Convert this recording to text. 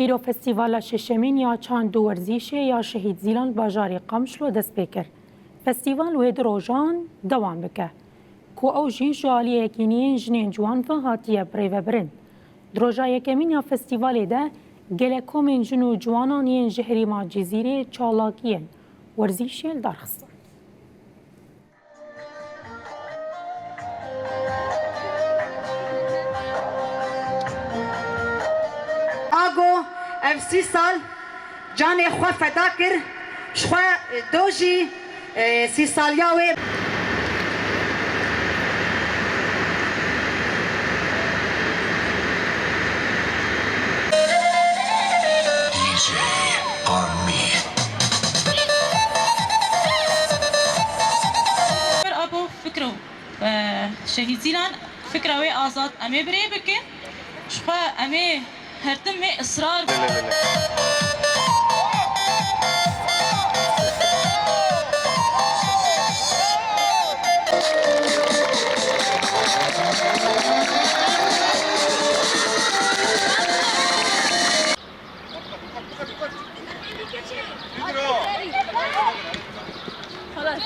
ایرو فستیوالا ششمین یا چند دو ورزیشه یا شهید زیلان باجاری قمشلو دست بکر. فستیوال وید روزان دوام بکه. کو او جین جوالی اکینین جنین جوان و هاتیه بری و برند. دروژا یکمین یا فستیوالی ده گله کومین جنو جوانان ین جهری ما جزیره چالاکین ورزیشیل درخستن. آگو اف 30 سال جان خو فدا کر شخوا دوجی 30 سال یاوی ابو فكرو شهيد زيلان فكره وي آزاد امي بري بكن شخوا امي هرتم اصرار خلاص